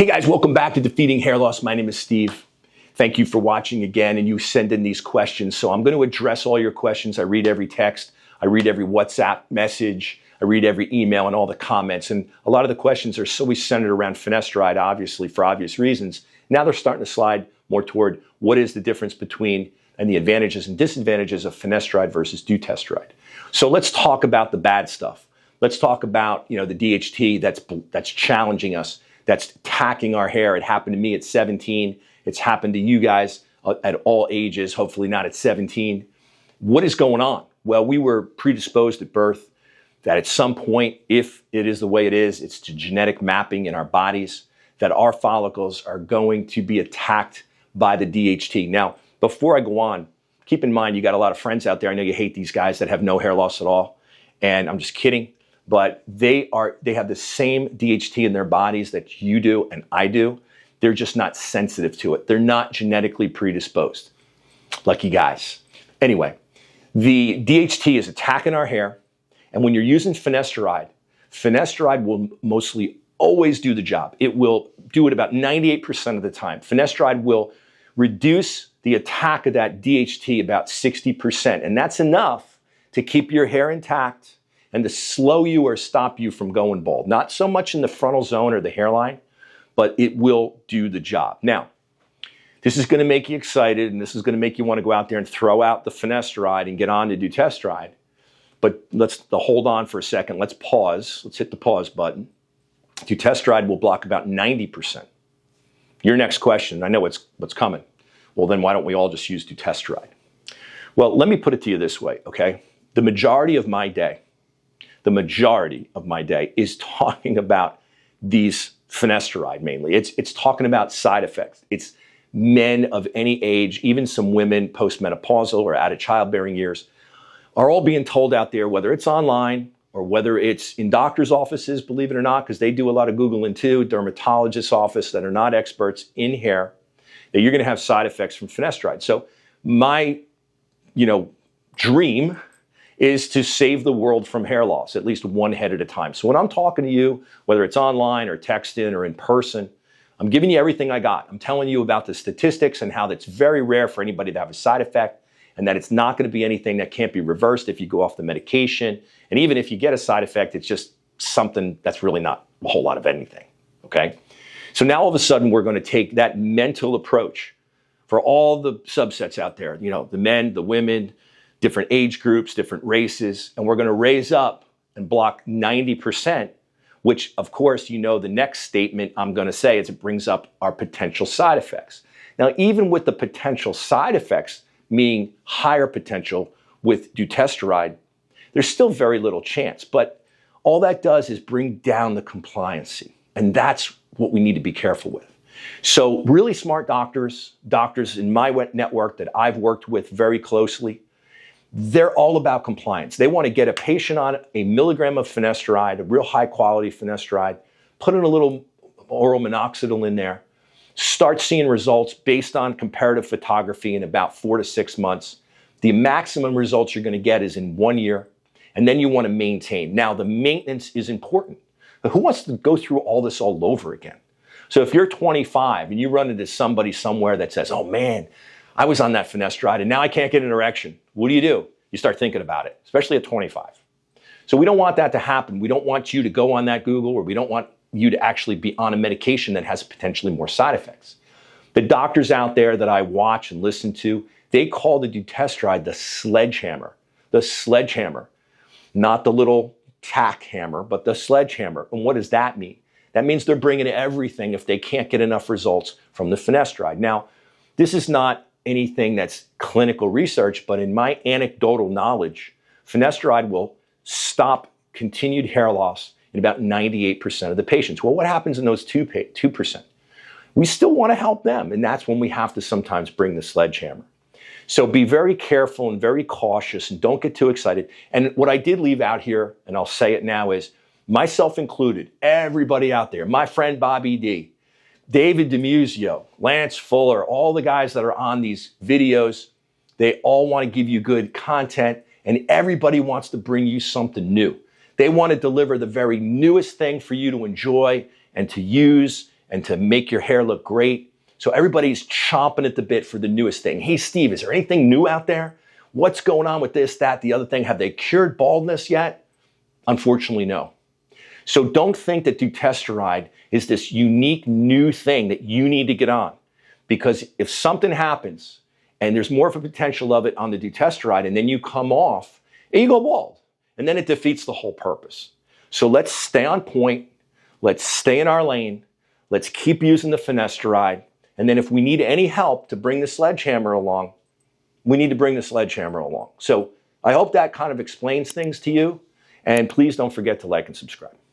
Hey guys, welcome back to Defeating Hair Loss. My name is Steve. Thank you for watching again, and you send in these questions. So I'm going to address all your questions. I read every text. I read every WhatsApp message. I read every email and all the comments. And a lot of the questions are always centered around finasteride, obviously, for obvious reasons. Now they're starting to slide more toward what is the difference between and the advantages and disadvantages of finasteride versus dutasteride. So let's talk about the bad stuff. Let's talk about, the DHT that's challenging us, that's attacking our hair. It happened to me at 17. It's happened to you guys at all ages, hopefully not at 17. What is going on? Well, we were predisposed at birth that at some point, if it is the way it is, it's to genetic mapping in our bodies, that our follicles are going to be attacked by the DHT. Now, before I go on, keep in mind, you got a lot of friends out there. I know you hate these guys that have no hair loss at all. And I'm just kidding. But they have the same DHT in their bodies that you do and I do. They're just not sensitive to it. They're not genetically predisposed. Lucky guys. Anyway, the DHT is attacking our hair. And when you're using finasteride, finasteride will mostly always do the job. It will do it about 98% of the time. Finasteride will reduce the attack of that DHT about 60%. And that's enough to keep your hair intact and to slow you or stop you from going bald. Not so much in the frontal zone or the hairline, but it will do the job. Now, this is going to make you excited, and this is going to make you want to go out there and throw out the finasteride and get on to dutasteride. But let's hold on for a second. Let's pause. Let's hit the pause button. Dutasteride will block about 90%. Your next question, I know what's coming. Well, then why don't we all just use dutasteride? Well, let me put it to you this way, okay? The majority of my day is talking about these finasteride mainly. It's talking about side effects. It's men of any age, even some women postmenopausal or out of childbearing years, are all being told out there, whether it's online or whether it's in doctor's offices, believe it or not, because they do a lot of Googling too, dermatologist's office that are not experts in hair, that you're going to have side effects from finasteride. So my, dream is to save the world from hair loss, at least one head at a time. So when I'm talking to you, whether it's online or texting or in person, I'm giving you everything I got. I'm telling you about the statistics and how that's very rare for anybody to have a side effect, and that it's not going to be anything that can't be reversed if you go off the medication. And even if you get a side effect, it's just something that's really not a whole lot of anything, okay? So now all of a sudden, we're going to take that mental approach for all the subsets out there, the men, the women, different age groups, different races, and we're going to raise up and block 90%, which, of course, the next statement I'm going to say is it brings up our potential side effects. Now, even with the potential side effects, meaning higher potential with dutasteride, there's still very little chance. But all that does is bring down the compliancy, and that's what we need to be careful with. So really smart doctors in my network that I've worked with very closely, they're all about compliance. They want to get a patient on a milligram of finasteride, a real high quality finasteride, put in a little oral minoxidil in there, start seeing results based on comparative photography in about 4 to 6 months. The maximum results you're going to get is in 1 year, and then you want to maintain. Now, the maintenance is important. But who wants to go through all this all over again? So if you're 25 and you run into somebody somewhere that says, oh man, I was on that finasteride and now I can't get an erection. What do? You start thinking about it, especially at 25. So we don't want that to happen. We don't want you to go on that Google, or we don't want you to actually be on a medication that has potentially more side effects. The doctors out there that I watch and listen to, they call the dutasteride the sledgehammer. The sledgehammer, not the little tack hammer, but the sledgehammer. And what does that mean? That means they're bringing everything if they can't get enough results from the finasteride. Now, this is not anything that's clinical research, but in my anecdotal knowledge, finasteride will stop continued hair loss in about 98% of the patients. Well, what happens in those 2%? We still want to help them, and that's when we have to sometimes bring the sledgehammer. So be very careful and very cautious, and don't get too excited. And what I did leave out here, and I'll say it now, is myself included, everybody out there, my friend Bobby D, David DiMuzio, Lance Fuller, all the guys that are on these videos, they all want to give you good content, and everybody wants to bring you something new. They want to deliver the very newest thing for you to enjoy and to use and to make your hair look great. So everybody's chomping at the bit for the newest thing. Hey, Steve, is there anything new out there? What's going on with this, that, the other thing? Have they cured baldness yet? Unfortunately, no. So don't think that Dutasteride is this unique new thing that you need to get on. Because if something happens and there's more of a potential of it on the Dutasteride and then you come off and you go bald, and then it defeats the whole purpose. So let's stay on point. Let's stay in our lane. Let's keep using the finasteride. And then if we need any help to bring the sledgehammer along, we need to bring the sledgehammer along. So I hope that kind of explains things to you. And please don't forget to like and subscribe.